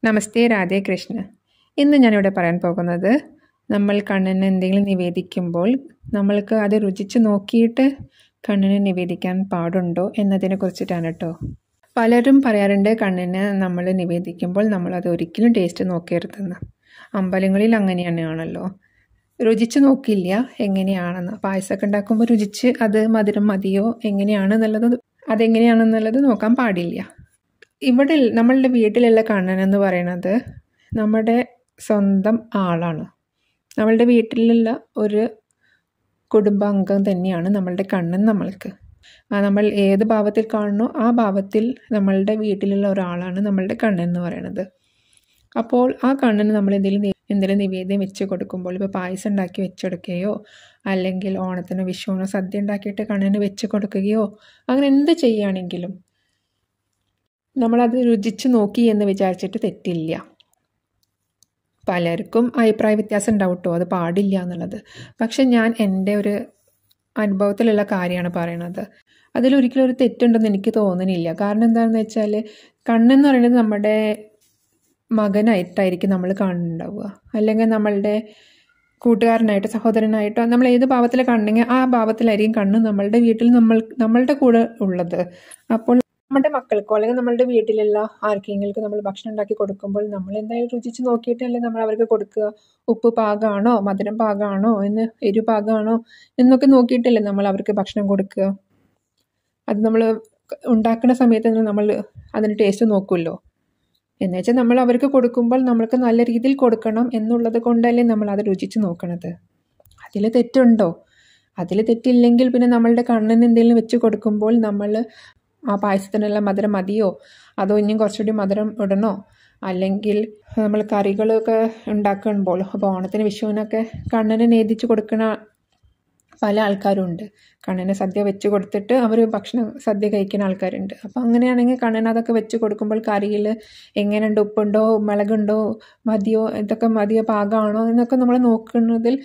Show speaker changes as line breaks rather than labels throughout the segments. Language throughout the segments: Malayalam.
നമസ്തേ, രാധേ കൃഷ്ണ. ഇന്ന് ഞാനിവിടെ പറയാൻ പോകുന്നത് നമ്മൾ കണ്ണന് എന്തെങ്കിലും നിവേദിക്കുമ്പോൾ നമ്മൾക്ക് അത് രുചിച്ച് നോക്കിയിട്ട് കണ്ണന് നിവേദിക്കാൻ പാടുണ്ടോ എന്നതിനെ കുറിച്ചിട്ടാണ് കേട്ടോ. പലരും പറയാറുണ്ട് കണ്ണന് നമ്മൾ നിവേദിക്കുമ്പോൾ നമ്മളത് ഒരിക്കലും ടേസ്റ്റ് നോക്കരുതെന്ന്. അമ്പലങ്ങളിൽ അങ്ങനെയാണല്ലോ, രുചിച്ച് നോക്കില്ല എങ്ങനെയാണെന്ന്. പായസമൊക്കെ ഉണ്ടാക്കുമ്പോൾ രുചിച്ച് അത് മധുരം മതിയോ അതെങ്ങനെയാണെന്നുള്ളത് നോക്കാൻ പാടില്ല. ഇവിടെ നമ്മളുടെ വീട്ടിലുള്ള കണ്ണൻ എന്ന് പറയുന്നത് നമ്മുടെ സ്വന്തം ആളാണ്. നമ്മളുടെ വീട്ടിലുള്ള ഒരു കുടുംബാംഗം തന്നെയാണ് നമ്മളുടെ കണ്ണൻ നമ്മൾക്ക്. നമ്മൾ ഏത് ഭാവത്തിൽ കാണുന്നോ ആ ഭാവത്തിൽ നമ്മളുടെ വീട്ടിലുള്ള ഒരാളാണ് നമ്മളുടെ കണ്ണൻ എന്ന് പറയുന്നത്. അപ്പോൾ ആ കണ്ണന് നമ്മൾ എന്തെങ്കിലും നിവേദ്യം വെച്ച് കൊടുക്കുമ്പോൾ, ഇപ്പോൾ പായസം ഉണ്ടാക്കി വെച്ചെടുക്കുകയോ അല്ലെങ്കിൽ ഓണത്തിനോ വിഷുവിനോ സദ്യ ഉണ്ടാക്കിയിട്ട് കണ്ണന് വെച്ച് കൊടുക്കുകയോ അങ്ങനെ എന്ത് ചെയ്യുകയാണെങ്കിലും നമ്മളത് രുചിച്ച് നോക്കി എന്ന് വിചാരിച്ചിട്ട് തെറ്റില്ല. പലർക്കും അഭിപ്രായ വ്യത്യാസം ഉണ്ടാവും കേട്ടോ, അത് പാടില്ല എന്നുള്ളത്. പക്ഷെ ഞാൻ എൻ്റെ ഒരു അനുഭവത്തിലുള്ള കാര്യമാണ് പറയണത്. അതിലൊരിക്കലും ഒരു തെറ്റുണ്ടെന്ന് എനിക്ക് തോന്നുന്നില്ല. കാരണം എന്താണെന്ന് വെച്ചാൽ കണ്ണെന്ന് പറയുന്നത് നമ്മുടെ മകനായിട്ടായിരിക്കും നമ്മൾ കാണുന്നുണ്ടാവുക, അല്ലെങ്കിൽ നമ്മളുടെ കൂട്ടുകാരനായിട്ടോ സഹോദരനായിട്ടോ നമ്മൾ ഏത് ഭാവത്തിൽ കണ്ടെങ്കിൽ ആ ഭാവത്തിലായിരിക്കും കണ്ണ് നമ്മളുടെ വീട്ടിൽ നമ്മളുടെ കൂടെ ഉള്ളത്. അപ്പോൾ നമ്മുടെ മക്കൾക്കോ അല്ലെങ്കിൽ നമ്മളുടെ വീട്ടിലുള്ള ആർക്കെങ്കിലും നമ്മൾ ഭക്ഷണം ഉണ്ടാക്കി കൊടുക്കുമ്പോൾ നമ്മൾ എന്തായാലും രുചിച്ച് നോക്കിയിട്ടല്ലേ നമ്മൾ അവർക്ക് കൊടുക്കുക. ഉപ്പ് പാകമാണോ, മധുരം പാകമാണോ, എരിവ് പാകമാണോ എന്നൊക്കെ നോക്കിയിട്ടല്ലേ നമ്മൾ അവർക്ക് ഭക്ഷണം കൊടുക്കുക. അത് നമ്മൾ ഉണ്ടാക്കുന്ന സമയത്ത് നമ്മൾ അതിന് ടേസ്റ്റ് നോക്കുമല്ലോ. എന്നുവെച്ചാൽ നമ്മൾ അവർക്ക് കൊടുക്കുമ്പോൾ നമ്മൾക്ക് നല്ല രീതിയിൽ കൊടുക്കണം എന്നുള്ളത് കൊണ്ടല്ലേ നമ്മൾ അത് രുചിച്ച് നോക്കണത്. അതിൽ തെറ്റുണ്ടോ? അതിൽ തെറ്റില്ലെങ്കിൽ പിന്നെ നമ്മളുടെ കണ്ണിന് എന്തെങ്കിലും വെച്ച് കൊടുക്കുമ്പോൾ നമ്മൾ ആ പായസത്തിനുള്ള മധുരം മതിയോ അതോ ഇനിയും കുറച്ചുകൂടി മധുരം ഇടണോ, അല്ലെങ്കിൽ നമ്മൾ കറികളൊക്കെ ഉണ്ടാക്കുമ്പോൾ അപ്പോൾ ഓണത്തിന് വിഷുവിനൊക്കെ കണ്ണന് നേദിച്ച് കൊടുക്കുന്ന പല ആൾക്കാരുണ്ട്. കണ്ണന് സദ്യ വെച്ച് കൊടുത്തിട്ട് അവർ സദ്യ കഴിക്കുന്ന ആൾക്കാരുണ്ട്. അപ്പോൾ അങ്ങനെയാണെങ്കിൽ കണ്ണന് അതൊക്കെ വെച്ച് കൊടുക്കുമ്പോൾ കറിയിൽ എങ്ങനെയുണ്ട്, ഉപ്പുണ്ടോ, മുളകുണ്ടോ, ഇതൊക്കെ മതിയോ, പാകമാണോ എന്നൊക്കെ നമ്മൾ നോക്കുന്നതിൽ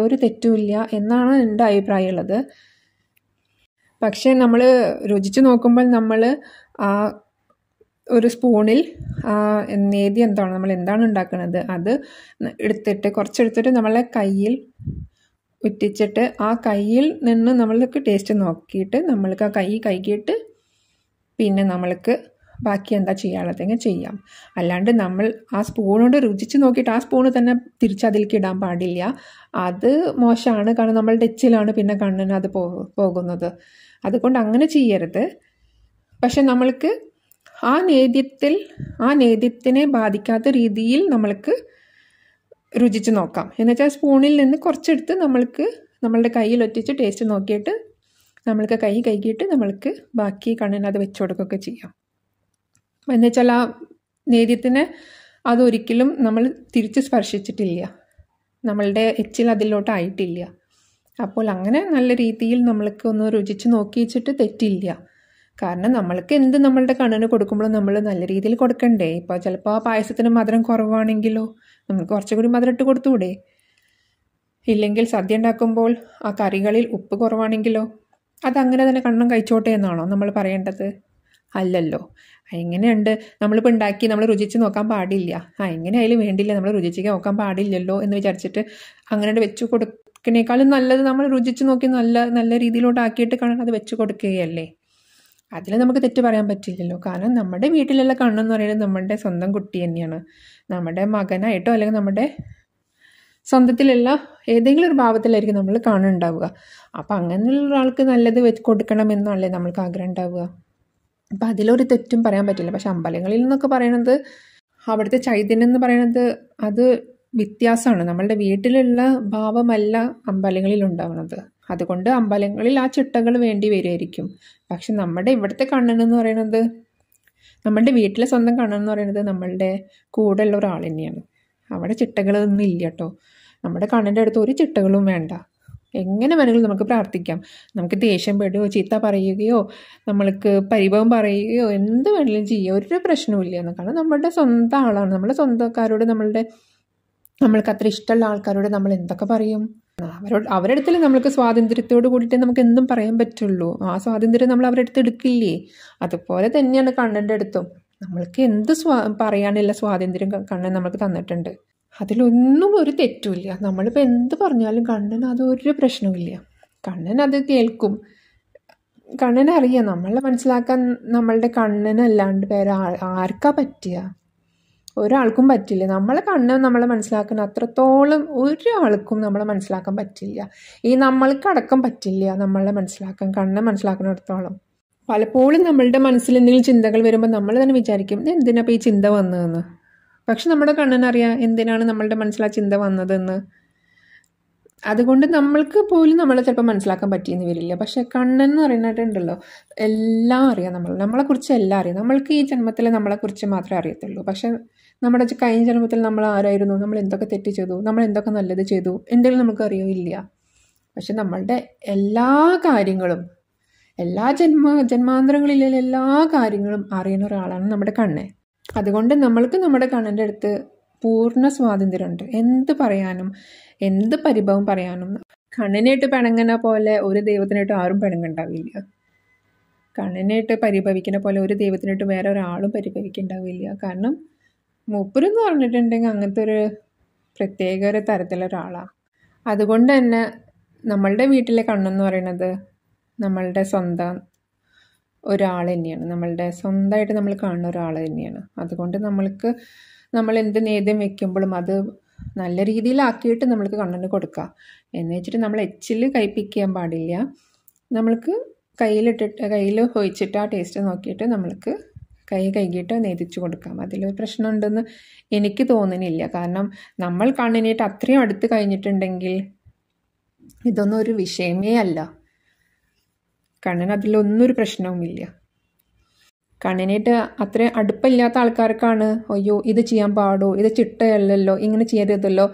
ഒരു തെറ്റുമില്ല എന്നാണ് എൻ്റെ അഭിപ്രായമുള്ളത്. പക്ഷേ നമ്മൾ രുചിച്ച് നോക്കുമ്പോൾ നമ്മൾ ആ ഒരു സ്പൂണിൽ നേദ്യം നമ്മൾ എന്താണ് ഉണ്ടാക്കുന്നത് അത് കുറച്ചെടുത്തിട്ട് നമ്മളെ കയ്യിൽ ഉറ്റിച്ചിട്ട് ആ കയ്യിൽ നിന്ന് നമ്മൾക്ക് ടേസ്റ്റ് നോക്കിയിട്ട് നമ്മൾക്ക് ആ കൈ കഴുകിയിട്ട് പിന്നെ നമ്മൾക്ക് ബാക്കി എന്താ ചെയ്യാനുള്ളതെങ്കിൽ ചെയ്യാം. അല്ലാണ്ട് നമ്മൾ ആ സ്പൂണോട് രുചിച്ച് നോക്കിയിട്ട് ആ സ്പൂണ് തന്നെ തിരിച്ചതിലേക്ക് ഇടാൻ പാടില്ല. അത് മോശമാണ്. കാരണം നമ്മളുടെ എച്ചിലാണ് പിന്നെ കണ്ണിന് അത് പോകുന്നത്. അതുകൊണ്ട് അങ്ങനെ ചെയ്യരുത്. പക്ഷെ നമ്മൾക്ക് ആ നേദ്യത്തിനെ ബാധിക്കാത്ത രീതിയിൽ നമ്മൾക്ക് രുചിച്ച് നോക്കാം. എന്നുവെച്ചാൽ സ്പൂണിൽ നിന്ന് കുറച്ചെടുത്ത് നമ്മളുടെ കയ്യിൽ ഒറ്റിച്ച് ടേസ്റ്റ് നോക്കിയിട്ട് നമ്മൾക്ക് കൈ കഴുകിയിട്ട് നമ്മൾക്ക് ബാക്കി കണ്ണിന് അത് വെച്ച് കൊടുക്കുകയൊക്കെ ചെയ്യാം. എന്നുവെച്ചാൽ ആ നേദ്യത്തിന് അതൊരിക്കലും നമ്മൾ തിരിച്ച് സ്പർശിച്ചിട്ടില്ല, നമ്മളുടെ എച്ചിൽ അതിലോട്ടായിട്ടില്ല. അപ്പോൾ അങ്ങനെ നല്ല രീതിയിൽ നമ്മൾക്ക് ഒന്ന് രുചിച്ച് നോക്കിച്ചിട്ട് തെറ്റില്ല. കാരണം നമ്മൾക്ക് എന്ത് നമ്മളുടെ കണ്ണിന് കൊടുക്കുമ്പോഴും നമ്മൾ നല്ല രീതിയിൽ കൊടുക്കണ്ടേ. ഇപ്പോൾ ചിലപ്പോൾ ആ പായസത്തിന് മധുരം കുറവാണെങ്കിലോ നമുക്ക് കുറച്ചുകൂടി മധുരം ഇട്ട് കൊടുത്തുകൂടെ? ഇല്ലെങ്കിൽ സദ്യ ഉണ്ടാക്കുമ്പോൾ ആ കറികളിൽ ഉപ്പ് കുറവാണെങ്കിലോ അതങ്ങനെ തന്നെ കണ്ണൻ കഴിച്ചോട്ടെ എന്നാണോ നമ്മൾ പറയേണ്ടത്? അല്ലല്ലോ. എങ്ങനെയുണ്ട് നമ്മളിപ്പോൾ ഉണ്ടാക്കി നമ്മൾ രുചിച്ച് നോക്കാൻ പാടില്ല. എങ്ങനെയായാലും വേണ്ടില്ല, നമ്മൾ രുചിച്ച് നോക്കാൻ പാടില്ലല്ലോ എന്ന് വിചാരിച്ചിട്ട് അങ്ങനെ വെച്ച് കൊടുക്കുന്നേക്കാളും നല്ലത് നമ്മൾ രുചിച്ച് നോക്കി നല്ല രീതിയിലോട്ടാക്കിയിട്ട് കണ്ണൻ അത് വെച്ച് കൊടുക്കുകയല്ലേ. അതിൽ നമുക്ക് തെറ്റ് പറയാൻ പറ്റില്ലല്ലോ. കാരണം നമ്മുടെ വീട്ടിലുള്ള കണ്ണെന്ന് പറയുന്നത് നമ്മുടെ സ്വന്തം കുട്ടി തന്നെയാണ്. നമ്മുടെ മകനായിട്ടോ അല്ലെങ്കിൽ നമ്മുടെ സ്വന്തത്തിലുള്ള ഏതെങ്കിലും ഒരു ഭാവത്തിലായിരിക്കും നമ്മൾ കാണുന്നുണ്ടാവുക. അപ്പം അങ്ങനെയുള്ള ഒരാൾക്ക് നല്ലത് വെച്ച് കൊടുക്കണം എന്നല്ലേ നമ്മൾക്ക് ആഗ്രഹം ഉണ്ടാവുക. അപ്പം അതിലൊരു തെറ്റും പറയാൻ പറ്റില്ല. പക്ഷെ അമ്പലങ്ങളിൽ നിന്നൊക്കെ പറയണത്, അവിടുത്തെ ചൈതന്യം എന്ന് പറയണത് അത് വ്യത്യാസമാണ്. നമ്മളുടെ വീട്ടിലുള്ള ഭാവമല്ല അമ്പലങ്ങളിൽ ഉണ്ടാവുന്നത്. അതുകൊണ്ട് അമ്പലങ്ങളിൽ ആ ചിട്ടകൾ വേണ്ടി വരുമായിരിക്കും. പക്ഷെ നമ്മുടെ ഇവിടുത്തെ കണ്ണെന്ന് പറയുന്നത്, നമ്മളുടെ വീട്ടിലെ സ്വന്തം കണ്ണെന്ന് പറയുന്നത് നമ്മളുടെ കൂടെയുള്ള ഒരാൾ തന്നെയാണ്. അവിടെ ചിട്ടകളൊന്നും ഇല്ല കേട്ടോ. നമ്മുടെ കണ്ണിൻ്റെ അടുത്ത് ഒരു ചിട്ടകളും വേണ്ട. എങ്ങനെ വേണമെങ്കിലും നമുക്ക് പ്രാർത്ഥിക്കാം. നമുക്ക് ദേഷ്യം പെടുകയോ ചീത്ത പറയുകയോ നമ്മൾക്ക് പരിഭവം പറയുകയോ എന്ത് വേണമെങ്കിലും ചെയ്യുക, ഒരു പ്രശ്നവും ഇല്ല. കാരണം നമ്മുടെ സ്വന്തം ആളാണ്. നമ്മുടെ സ്വന്തക്കാരോട് നമ്മൾക്ക് അത്ര ഇഷ്ടമുള്ള ആൾക്കാരോട് നമ്മൾ എന്തൊക്കെ പറയും? അവരുടെ അടുത്തിൽ നമ്മൾക്ക് സ്വാതന്ത്ര്യത്തോട് കൂടിയിട്ട് നമുക്ക് എന്തും പറയാൻ പറ്റുള്ളൂ. ആ സ്വാതന്ത്ര്യം നമ്മൾ അവരുടെ അടുത്ത് എടുക്കില്ലേ? അതുപോലെ തന്നെയാണ് കണ്ണൻ്റെ അടുത്തും. നമ്മൾക്ക് എന്ത് പറയാനുള്ള സ്വാതന്ത്ര്യം കണ്ണൻ നമുക്ക് തന്നിട്ടുണ്ട്. അതിലൊന്നും ഒരു തെറ്റുമില്ല. നമ്മളിപ്പോൾ എന്ത് പറഞ്ഞാലും കണ്ണൻ അതൊരു പ്രശ്നവുമില്ല. കണ്ണൻ അത് കേൾക്കും. കണ്ണനറിയാം, നമ്മളെ മനസ്സിലാക്കാൻ നമ്മളുടെ കണ്ണനല്ലാണ്ട് വേറെ ആർക്കാ പറ്റുക? ഒരാൾക്കും പറ്റില്ല. നമ്മളെ കണ്ണൻ നമ്മളെ മനസ്സിലാക്കാൻ അത്രത്തോളം ഒരാൾക്കും നമ്മളെ മനസ്സിലാക്കാൻ പറ്റില്ല. ഈ നമ്മൾക്കടക്കം പറ്റില്ല നമ്മളെ മനസ്സിലാക്കാൻ, കണ്ണൻ മനസ്സിലാക്കുന്നിടത്തോളം. പലപ്പോഴും നമ്മളുടെ മനസ്സിൽ എന്തെങ്കിലും ചിന്തകൾ വരുമ്പോൾ നമ്മൾ തന്നെ വിചാരിക്കും എന്തിനാ ഇപ്പോൾ ഈ ചിന്ത വന്നതെന്ന്. പക്ഷെ നമ്മുടെ കണ്ണനറിയാം എന്തിനാണ് നമ്മളുടെ മനസ്സിൽ ആ ചിന്ത വന്നതെന്ന്. അതുകൊണ്ട് നമ്മൾക്ക് പോലും നമ്മളെ ചിലപ്പോൾ മനസ്സിലാക്കാൻ പറ്റിയെന്ന് വരില്ല. പക്ഷെ കണ്ണൻ എന്ന് പറയുന്നിട്ടുണ്ടല്ലോ, എല്ലാം അറിയാം. നമ്മളെക്കുറിച്ച് എല്ലാം അറിയാം. നമ്മൾക്ക് ഈ ജന്മത്തിൽ നമ്മളെക്കുറിച്ച് മാത്രമേ അറിയത്തുള്ളൂ. പക്ഷെ നമ്മുടെ കഴിഞ്ഞ ജന്മത്തിൽ നമ്മൾ ആരായിരുന്നു, നമ്മൾ എന്തൊക്കെ തെറ്റ് ചെയ്തു, നമ്മൾ എന്തൊക്കെ നല്ലത് ചെയ്തു, എന്തെങ്കിലും നമുക്ക് അറിയില്ല. പക്ഷെ നമ്മളുടെ എല്ലാ കാര്യങ്ങളും, എല്ലാ ജന്മാന്തരങ്ങളിലെ എല്ലാ കാര്യങ്ങളും അറിയുന്ന ഒരാളാണ് നമ്മുടെ കണ്ണൻ. അതുകൊണ്ട് നമ്മൾക്ക് നമ്മുടെ കണ്ണൻ്റെ അടുത്ത് പൂർണ്ണ സ്വാതന്ത്ര്യമുണ്ട്. എന്ത് പറയാനും എന്ത് പരിഭവം പറയാനും. കണ്ണനായിട്ട് പിണങ്ങുന്ന പോലെ ഒരു ദൈവത്തിനായിട്ട് ആരും പിണങ്ങുണ്ടാവില്ല. കണ്ണനായിട്ട് പരിഭവിക്കുന്ന പോലെ ഒരു ദൈവത്തിനായിട്ട് വേറെ ഒരാളും പരിഭവിക്കുന്നുണ്ടാവില്ല. കാരണം മൂപ്പരെന്ന് പറഞ്ഞിട്ടുണ്ടെങ്കിൽ അങ്ങനത്തെ ഒരു പ്രത്യേക ഒരു തരത്തിലൊരാളാണ്. അതുകൊണ്ട് തന്നെ നമ്മളുടെ വീട്ടിലെ കണ്ണെന്ന് പറയുന്നത് നമ്മളുടെ സ്വന്തം ഒരാൾ തന്നെയാണ്. നമ്മളുടെ സ്വന്തമായിട്ട് നമ്മൾ കാണുന്ന ഒരാൾ തന്നെയാണ്. അതുകൊണ്ട് നമ്മൾ എന്ത് നേദ്യം വെക്കുമ്പോഴും അത് നല്ല രീതിയിലാക്കിയിട്ട് നമ്മൾക്ക് കണ്ണന് കൊടുക്കുക. എന്ന് വെച്ചിട്ട് നമ്മൾ എച്ചിൽ കയ്പ്പിക്കാൻ പാടില്ല. നമ്മൾക്ക് കയ്യിൽ ഒഴിച്ചിട്ട് ആ ടേസ്റ്റ് നോക്കിയിട്ട് നമ്മൾക്ക് കൈ കഴുകിയിട്ട് നേദിച്ചു കൊടുക്കാം. അതിലൊരു പ്രശ്നമുണ്ടെന്ന് എനിക്ക് തോന്നുന്നില്ല. കാരണം നമ്മൾ കണ്ണിനായിട്ട് അത്രയും അടുത്ത് കഴിഞ്ഞിട്ടുണ്ടെങ്കിൽ ഇതൊന്നും ഒരു വിഷയമേ അല്ല. കണ്ണിന് അതിലൊന്നും ഒരു പ്രശ്നവുമില്ല. കണ്ണിനായിട്ട് അത്രയും അടുപ്പമില്ലാത്ത ആൾക്കാർക്കാണ് അയ്യോ ഇത് ചെയ്യാൻ പാടോ, ഇത് ചിട്ടയല്ലല്ലോ, ഇങ്ങനെ ചെയ്യരുതല്ലോ,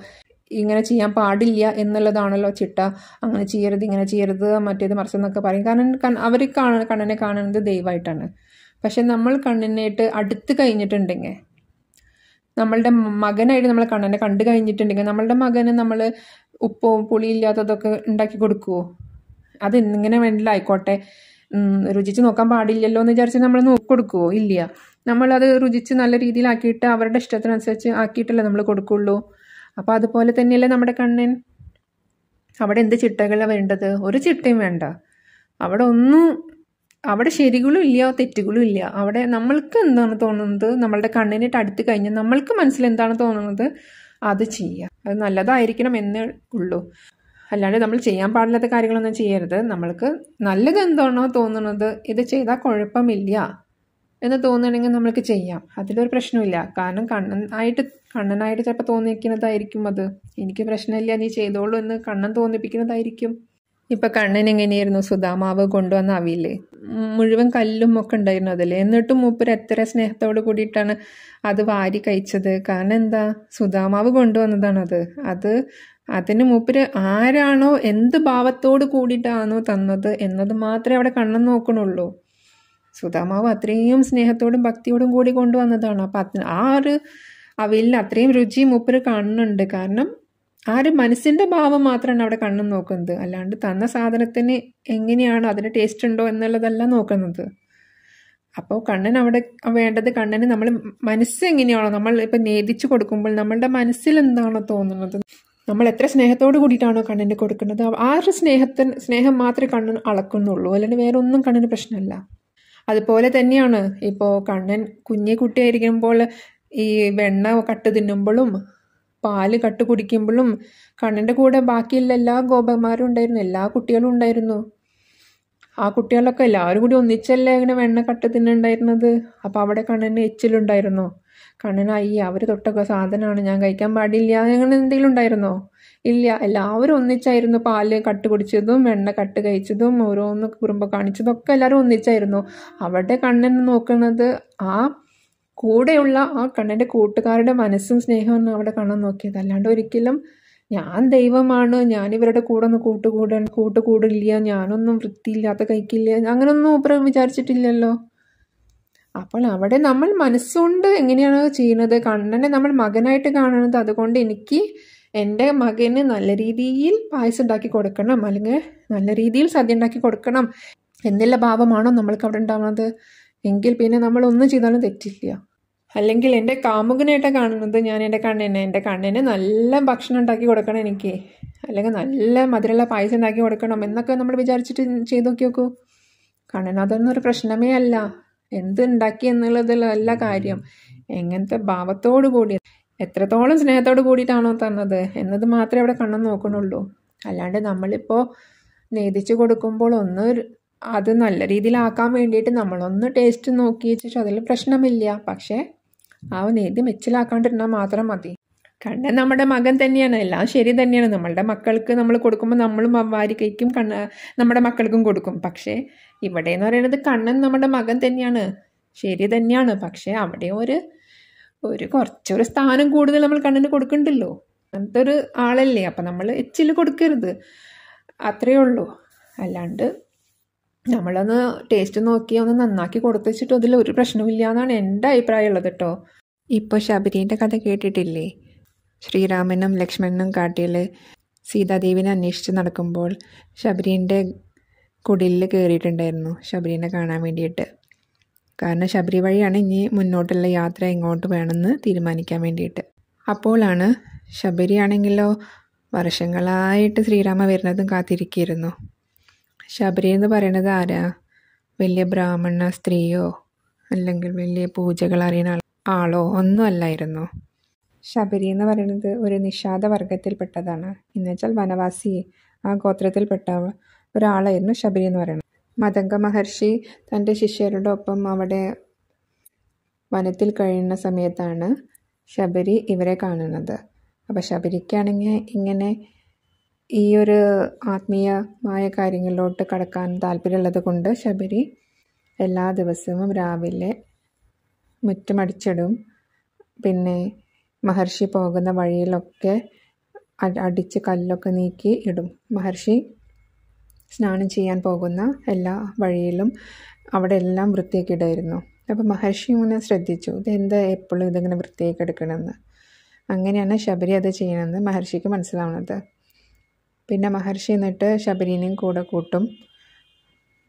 ഇങ്ങനെ ചെയ്യാൻ പാടില്ല എന്നുള്ളതാണല്ലോ ചിട്ട, അങ്ങനെ ചെയ്യരുത്, ഇങ്ങനെ ചെയ്യരുത്, മറ്റേത് മറിച്ചെന്നൊക്കെ പറയും. കാരണം അവർ കണ്ണനെ കാണുന്നത് ദൈവമായിട്ടാണ്. പക്ഷെ നമ്മൾ കണ്ണിനായിട്ട് അടുത്ത് കഴിഞ്ഞിട്ടുണ്ടെങ്കിൽ, നമ്മളുടെ മകനായിട്ട് നമ്മൾ കണ്ണനെ കണ്ടു കഴിഞ്ഞിട്ടുണ്ടെങ്കിൽ, നമ്മളുടെ മകന് നമ്മൾ ഉപ്പോ പുളിയില്ലാത്തതൊക്കെ ഉണ്ടാക്കി കൊടുക്കുമോ? അത് ഇങ്ങനെ വേണ്ടില്ല ആയിക്കോട്ടെ, രുചിച്ച് നോക്കാൻ പാടില്ലല്ലോ എന്ന് വിചാരിച്ച് നമ്മൾ കൊടുക്കുമോ? ഇല്ല. നമ്മളത് രുചിച്ച് നല്ല രീതിയിലാക്കിയിട്ട് അവരുടെ ഇഷ്ടത്തിനനുസരിച്ച് ആക്കിയിട്ടല്ലേ നമ്മൾ കൊടുക്കുള്ളൂ. അപ്പോൾ അതുപോലെ തന്നെയല്ലേ നമ്മുടെ കണ്ണൻ. അവിടെ എന്ത് ചിട്ടകളാണ് വേണ്ടത്? ഒരു ചിട്ടയും വേണ്ട. അവിടെ ശരികളും ഇല്ല, തെറ്റുകളും ഇല്ല. അവിടെ നമ്മൾക്ക് എന്താണ് തോന്നുന്നത്, നമ്മളുടെ കണ്ണിനായിട്ട് അടുത്ത് കഴിഞ്ഞാൽ നമ്മൾക്ക് മനസ്സിൽ എന്താണ് തോന്നുന്നത് അത് ചെയ്യുക. അത് നല്ലതായിരിക്കണം എന്നേ ഉള്ളൂ. അല്ലാണ്ട് നമ്മൾ ചെയ്യാൻ പാടില്ലാത്ത കാര്യങ്ങളൊന്നും ചെയ്യരുത്. നമ്മൾക്ക് നല്ലത് എന്താണോ തോന്നുന്നത്, ഇത് ചെയ്താൽ കുഴപ്പമില്ല എന്ന് തോന്നുകയാണെങ്കിൽ നമ്മൾക്ക് ചെയ്യാം. അതിലൊരു പ്രശ്നമില്ല. കാരണം കണ്ണനായിട്ട് ചിലപ്പോൾ തോന്നിക്കുന്നതായിരിക്കും അത്. എനിക്ക് പ്രശ്നമില്ല, നീ ചെയ്തോളൂ എന്ന് കണ്ണൻ തോന്നിപ്പിക്കുന്നതായിരിക്കും. ഇപ്പം കണ്ണൻ എങ്ങനെയായിരുന്നു സുധാമാവ് കൊണ്ടുവന്ന അവിയില്ലേ, മുഴുവൻ കല്ലും ഒക്കെ ഉണ്ടായിരുന്നു അതില്ലേ. എന്നിട്ടും മൂപ്പര് എത്ര സ്നേഹത്തോട് കൂടിയിട്ടാണ് അത് വാരി കഴിച്ചത്. കാരണം എന്താ, സുധാമാവ് കൊണ്ടുവന്നതാണത്. അതിന് മൂപ്പര് ആരാണോ എന്ത് ഭാവത്തോട് കൂടിയിട്ടാണോ തന്നത് എന്നത് മാത്രമേ അവിടെ കണ്ണൻ നോക്കണുള്ളൂ. സുധാമാവ് അത്രയും സ്നേഹത്തോടും ഭക്തിയോടും കൂടി കൊണ്ടുവന്നതാണ്. അപ്പം ആ ഒരു അവിയലിന് അത്രയും രുചി മൂപ്പര് കാണുന്നുണ്ട്. കാരണം ആ ഒരു മനസ്സിൻ്റെ ഭാവം മാത്രമാണ് അവിടെ കണ്ണൻ നോക്കുന്നത്. അല്ലാണ്ട് തന്ന സാധനത്തിന് എങ്ങനെയാണ്, അതിന് ടേസ്റ്റ് ഉണ്ടോ എന്നുള്ളതല്ല നോക്കുന്നത്. അപ്പോൾ കണ്ണൻ അവിടെ വേണ്ടത്, കണ്ണന് നമ്മൾ മനസ്സ് എങ്ങനെയാണോ, നമ്മൾ ഇപ്പം നേദിച്ചു കൊടുക്കുമ്പോൾ നമ്മളുടെ മനസ്സിൽ എന്താണോ തോന്നുന്നത്, നമ്മൾ എത്ര സ്നേഹത്തോട് കൂടിയിട്ടാണോ കണ്ണന് കൊടുക്കുന്നത്, ആ ഒരു സ്നേഹം മാത്രമേ കണ്ണൻ അളക്കുന്നുള്ളൂ. അല്ലാണ്ട് വേറെ ഒന്നും കണ്ണന് പ്രശ്നമല്ല. അതുപോലെ തന്നെയാണ് ഇപ്പോൾ കണ്ണൻ കുട്ടിയായിരിക്കുമ്പോൾ ഈ വെണ്ണ കട്ട് തിന്നുമ്പോഴും പാല് കട്ട് കുടിക്കുമ്പോഴും കണ്ണൻ്റെ കൂടെ ബാക്കിയുള്ള എല്ലാ ഗോപന്മാരും ഉണ്ടായിരുന്നു, എല്ലാ കുട്ടികളും ഉണ്ടായിരുന്നു. ആ കുട്ടികളൊക്കെ എല്ലാവരും കൂടി ഒന്നിച്ചല്ലേ ഇങ്ങനെ വെണ്ണ കട്ട് തിന്നുണ്ടായിരുന്നത്. അപ്പോൾ അവിടെ കണ്ണന് എച്ചിലുണ്ടായിരുന്നോ? കണ്ണനായി അവർ തൊട്ടൊക്കെ സാധനമാണ്, ഞാൻ കഴിക്കാൻ പാടില്ല, അങ്ങനെ എന്തെങ്കിലും ഉണ്ടായിരുന്നോ? ഇല്ല. എല്ലാവരും ഒന്നിച്ചായിരുന്നു പാല് കട്ട് കുടിച്ചതും വെണ്ണ കട്ട് കഴിച്ചതും ഓരോന്ന് കുറുമ്പ് കാണിച്ചതും ഒക്കെ എല്ലാവരും ഒന്നിച്ചായിരുന്നു. അവിടെ കണ്ണൻ നോക്കുന്നത് ആ കൂടെയുള്ള ആ കണ്ണൻ്റെ കൂട്ടുകാരുടെ മനസ്സും സ്നേഹമാണ് അവിടെ കണ്ണൻ നോക്കിയത്. അല്ലാണ്ട് ഒരിക്കലും ഞാൻ ദൈവമാണ്, ഞാനിവരുടെ കൂടെ ഒന്ന് കൂട്ടുകൂടില്ല, ഞാനൊന്നും വൃത്തിയില്ലാത്ത കഴിക്കില്ല, അങ്ങനൊന്നും ഉപരം വിചാരിച്ചിട്ടില്ലല്ലോ. അപ്പോൾ അവിടെ നമ്മൾ മനസ്സുകൊണ്ട് എങ്ങനെയാണ് ചെയ്യുന്നത്, കണ്ണനെ നമ്മൾ മകനായിട്ട് കാണുന്നത്. അതുകൊണ്ട് എനിക്ക് എൻ്റെ മകന് നല്ല രീതിയിൽ പായസം ഉണ്ടാക്കി കൊടുക്കണം, അല്ലെങ്കിൽ നല്ല രീതിയിൽ സദ്യ ഉണ്ടാക്കി കൊടുക്കണം എന്നുള്ള ഭാവമാണോ നമ്മൾക്ക് അവിടെ ഉണ്ടാവുന്നത്? എങ്കിൽ പിന്നെ നമ്മളൊന്നും ചെയ്താലും തെറ്റില്ല. അല്ലെങ്കിൽ എൻ്റെ കാമുകനായിട്ടാണ് കാണുന്നത് ഞാൻ എൻ്റെ കണ്ണിന് നല്ല ഭക്ഷണം ഉണ്ടാക്കി കൊടുക്കണം എനിക്ക്, അല്ലെങ്കിൽ നല്ല മധുരമുള്ള പായസം ഉണ്ടാക്കി കൊടുക്കണം എന്നൊക്കെ നമ്മൾ വിചാരിച്ചിട്ട് ചെയ്ത് നോക്കൂ. കണ്ണന് അതൊന്നും ഒരു പ്രശ്നമേ അല്ല. എന്ത് ഉണ്ടാക്കി എന്നുള്ളതിലല്ല കാര്യം, എങ്ങനത്തെ ഭാവത്തോടു കൂടി എത്രത്തോളം സ്നേഹത്തോട് കൂടിയിട്ടാണോ തന്നത് എന്നത് മാത്രമേ അവിടെ കണ്ണൻ നോക്കണുള്ളൂ. അല്ലാണ്ട് നമ്മളിപ്പോൾ നേദിച്ച് കൊടുക്കുമ്പോൾ അത് നല്ല രീതിയിലാക്കാൻ വേണ്ടിയിട്ട് നമ്മളൊന്ന് ടേസ്റ്റ് നോക്കി വെച്ചിട്ട് അതിൽ പ്രശ്നമില്ല. പക്ഷേ ആ നേദ്യം മെച്ചിലാക്കാണ്ടിരുന്നാൽ മാത്രം മതി. കണ്ണൻ നമ്മുടെ മകൻ തന്നെയാണ്, എല്ലാം ശരി തന്നെയാണ്. നമ്മളുടെ മക്കൾക്ക് നമ്മൾ കൊടുക്കുമ്പോൾ നമ്മളും വാരി കഴിക്കും, നമ്മുടെ മക്കൾക്കും കൊടുക്കും. പക്ഷേ ഇവിടെ എന്ന് പറയുന്നത് കണ്ണൻ നമ്മുടെ മകൻ തന്നെയാണ്, ശരി തന്നെയാണ്. പക്ഷേ അവിടെ കുറച്ചൊരു സ്ഥാനം കൂടുതൽ നമ്മൾ കണ്ണന് കൊടുക്കണ്ടല്ലോ. അങ്ങനത്തെ ഒരു ആളല്ലേ, അപ്പം നമ്മൾ എച്ചിൽ കൊടുക്കരുത്, അത്രയേ ഉള്ളൂ. അല്ലാണ്ട് നമ്മളൊന്ന് ടേസ്റ്റ് നോക്കി ഒന്ന് നന്നാക്കി കൊടുത്തു വെച്ചിട്ട് അതിൽ ഒരു പ്രശ്നമില്ല എന്നാണ് എൻ്റെ അഭിപ്രായം ഉള്ളത് കേട്ടോ. ഇപ്പോൾ ശബരീൻ്റെ കഥ കേട്ടിട്ടില്ലേ? ശ്രീരാമനും ലക്ഷ്മണനും കാട്ടിൽ സീതാദേവിനെ അന്വേഷിച്ച് നടക്കുമ്പോൾ ശബരീൻ്റെ കുടിലിൽ കയറിയിട്ടുണ്ടായിരുന്നു ശബരീനെ കാണാൻ വേണ്ടിയിട്ട്. കാരണം ശബരി വഴിയാണ് ഇനി മുന്നോട്ടുള്ള യാത്ര എങ്ങോട്ട് വേണമെന്ന് തീരുമാനിക്കാൻ വേണ്ടിയിട്ട്. അപ്പോഴാണ് ശബരിയാണെങ്കിലോ വർഷങ്ങളായിട്ട് ശ്രീരാമ വരുന്നതും കാത്തിരിക്കുകയായിരുന്നു. ശബരി എന്ന് പറയുന്നത് ആരാ? വലിയ ബ്രാഹ്മണ സ്ത്രീയോ അല്ലെങ്കിൽ വലിയ പൂജകൾ അറിയുന്ന ആളോ ഒന്നും അല്ലായിരുന്നു. ശബരി എന്ന് പറയുന്നത് ഒരു നിഷാദ വർഗത്തിൽപ്പെട്ടതാണ്. എന്നുവെച്ചാൽ വനവാസി, ആ ഗോത്രത്തിൽപ്പെട്ട ഒരാളായിരുന്നു ശബരി എന്ന് പറയുന്നത്. മതംഗ മഹർഷി തൻ്റെ ശിഷ്യരുടെ ഒപ്പം അവിടെ വനത്തിൽ കഴിയുന്ന സമയത്താണ് ശബരി ഇവരെ കാണുന്നത്. അപ്പോൾ ശബരിക്കാണെങ്കിൽ ഇങ്ങനെ ഈ ഒരു ആത്മീയമായ കാര്യങ്ങളിലോട്ട് കടക്കാൻ താല്പര്യമുള്ളത് കൊണ്ട് ശബരി എല്ലാ ദിവസവും രാവിലെ മുറ്റമടിച്ചിടും. പിന്നെ മഹർഷി പോകുന്ന വഴിയിലൊക്കെ അടിച്ച് കല്ലൊക്കെ നീക്കി ഇടും. മഹർഷി സ്നാനം ചെയ്യാൻ പോകുന്ന എല്ലാ വഴിയിലും അവിടെ എല്ലാം വൃത്തിയാക്കി ഇടായിരുന്നു. അപ്പോൾ മഹർഷി ഇങ്ങനെ ശ്രദ്ധിച്ചു, ഇതെന്താ എപ്പോഴും ഇതിങ്ങനെ വൃത്തിയാക്കി എടുക്കണമെന്ന്. അങ്ങനെയാണ് ശബരി അത് ചെയ്യണമെന്ന് മഹർഷിക്ക് മനസ്സിലാവുന്നത്. പിന്നെ മഹർഷി എന്നിട്ട് ശബരീനെയും കൂടെ കൂട്ടും,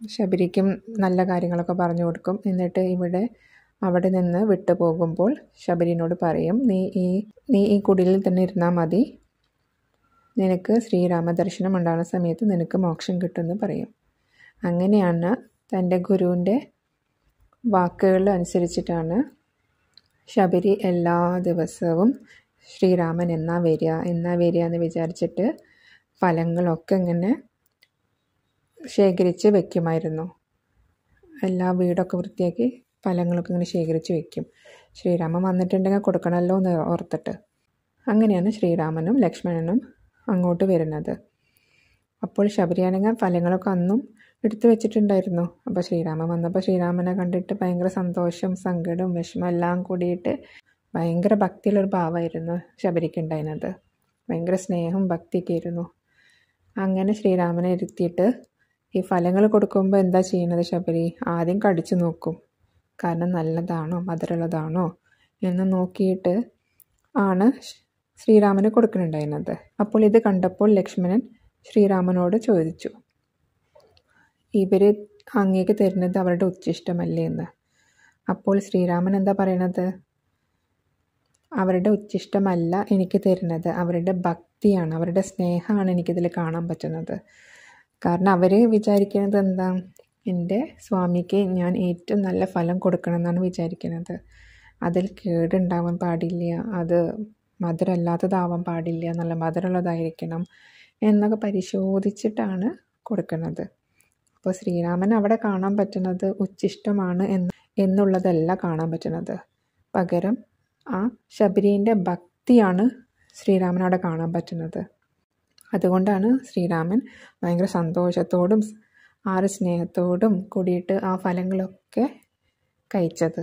ശബരിക്കും നല്ല കാര്യങ്ങളൊക്കെ പറഞ്ഞു കൊടുക്കും. എന്നിട്ട് അവിടെ നിന്ന് വിട്ടു പോകുമ്പോൾ ശബരിനോട് പറയും, നീ ഈ കുടിലിൽ തന്നെ ഇരുന്നാൽ മതി, നിനക്ക് ശ്രീരാമ ദർശനം ഉണ്ടാകുന്ന സമയത്ത് നിനക്ക് മോക്ഷം കിട്ടുമെന്ന് പറയും. അങ്ങനെയാണ് തൻ്റെ ഗുരുവിൻ്റെ വാക്കുകൾ അനുസരിച്ചിട്ടാണ് ശബരി എല്ലാ ദിവസവും ശ്രീരാമൻ എന്നാ വരിക എന്ന് വിചാരിച്ചിട്ട് ഫലങ്ങളൊക്കെ ഇങ്ങനെ ശേഖരിച്ച് വെക്കുമായിരുന്നു. എല്ലാ വീടൊക്കെ വൃത്തിയാക്കി ഫലങ്ങളൊക്കെ ഇങ്ങനെ ശേഖരിച്ച് വെക്കും. ശ്രീരാമൻ വന്നിട്ടുണ്ടെങ്കിൽ കൊടുക്കണമല്ലോ എന്ന് ഓർത്തിട്ട്. അങ്ങനെയാണ് ശ്രീരാമനും ലക്ഷ്മണനും അങ്ങോട്ട് വരുന്നത്. അപ്പോൾ ശബരിയാണെങ്കിൽ ഫലങ്ങളൊക്കെ അന്നും എടുത്തു വെച്ചിട്ടുണ്ടായിരുന്നു. അപ്പോൾ ശ്രീരാമൻ വന്നപ്പോൾ ശ്രീരാമനെ കണ്ടിട്ട് ഭയങ്കര സന്തോഷം, സങ്കടം, വിഷമം എല്ലാം കൂടിയിട്ട് ഭയങ്കര ഭക്തിയുള്ളൊരു ഭാവമായിരുന്നു ശബരിക്ക് ഉണ്ടായിരുന്നത്. ഭയങ്കര സ്നേഹം ഭക്തിയൊക്കെ ആയിരുന്നു. അങ്ങനെ ശ്രീരാമനെ ഇരുത്തിയിട്ട് ഈ ഫലങ്ങൾ കൊടുക്കുമ്പോൾ എന്താ ചെയ്യുന്നത് ശബരി? ആദ്യം കടിച്ചു നോക്കും, കാരണം നല്ലതാണോ മധുരമുള്ളതാണോ എന്ന് നോക്കിയിട്ട് ആണ് ശ്രീരാമന് കൊടുക്കുന്നുണ്ടായിരുന്നത്. അപ്പോൾ ഇത് കണ്ടപ്പോൾ ലക്ഷ്മണൻ ശ്രീരാമനോട് ചോദിച്ചു, ഇവർ അങ്ങേക്ക് തരുന്നത് അവരുടെ ഉച്ഛിഷ്ടമല്ലേ എന്ന്. അപ്പോൾ ശ്രീരാമൻ എന്താ പറയണത്? അവരുടെ ഉച്ഛിഷ്ടമല്ല എനിക്ക് തരുന്നത്, അവരുടെ ഭക്തിയാണ്, അവരുടെ സ്നേഹമാണ് എനിക്കിതിൽ കാണാൻ പറ്റുന്നത്. കാരണം അവർ വിചാരിക്കുന്നത് എന്താ, എൻ്റെ സ്വാമിക്ക് ഞാൻ ഏറ്റവും നല്ല ഫലം കൊടുക്കണം എന്നാണ് വിചാരിക്കുന്നത്. അതിൽ കേടുണ്ടാവാൻ പാടില്ല, അത് മധുരമല്ലാത്തതാവാൻ പാടില്ല, നല്ല മധുരമുള്ളതായിരിക്കണം എന്നൊക്കെ പരിശോധിച്ചിട്ടാണ് കൊടുക്കുന്നത്. അപ്പോൾ ശ്രീരാമൻ അവിടെ കാണാൻ പറ്റുന്നത് ഉച്ഛിഷ്ടമാണ് എന്നുള്ളതല്ല കാണാൻ പറ്റുന്നത്. പകരം ആ ശബരീൻ്റെ ഭക്തിയാണ് ശ്രീരാമൻ അവിടെ കാണാൻ പറ്റുന്നത്. അതുകൊണ്ടാണ് ശ്രീരാമൻ ഭയങ്കര സന്തോഷത്തോടും സ്നേഹത്തോടും കൂടിയിട്ട് ആ ഫലങ്ങളൊക്കെ കഴിച്ചത്.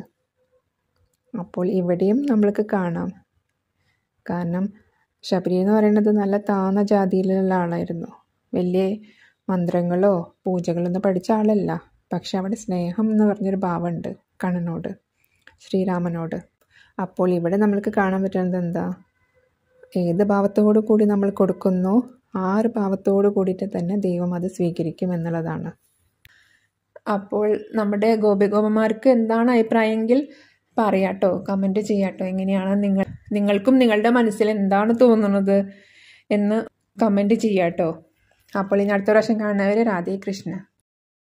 അപ്പോൾ ഇവിടെയും നമ്മൾക്ക് കാണാം, കാരണം ശബരി എന്ന് പറയുന്നത് നല്ല താഴ്ന്ന ജാതിയിലുള്ള ആളായിരുന്നു. വലിയ മന്ത്രങ്ങളോ പൂജകളൊന്നും പഠിച്ച ആളല്ല. പക്ഷെ അവിടെ സ്നേഹം എന്ന് പറഞ്ഞൊരു ഭാവമുണ്ട് കണ്ണനോട്, ശ്രീരാമനോട്. അപ്പോൾ ഇവിടെ നമ്മൾക്ക് കാണാൻ പറ്റുന്നത് എന്താ, ഏത് ഭാവത്തോടു കൂടി നമ്മൾ കൊടുക്കുന്നോ ആ ഒരു ഭാവത്തോടു കൂടിയിട്ട് തന്നെ ദൈവം അത് സ്വീകരിക്കും എന്നുള്ളതാണ്. അപ്പോൾ നമ്മുടെ ഗോപികോപന്മാർക്ക് എന്താണ് അഭിപ്രായമെങ്കിൽ പറയാട്ടോ, കമൻറ്റ് ചെയ്യാട്ടോ. എങ്ങനെയാണ് നിങ്ങൾക്കും നിങ്ങളുടെ മനസ്സിൽ എന്താണ് തോന്നുന്നത് എന്ന് കമൻറ്റ് ചെയ്യാട്ടോ. അപ്പോൾ ഇനി അടുത്ത പ്രാവശ്യം കാണുന്നവരെ രാധേ കൃഷ്ണ.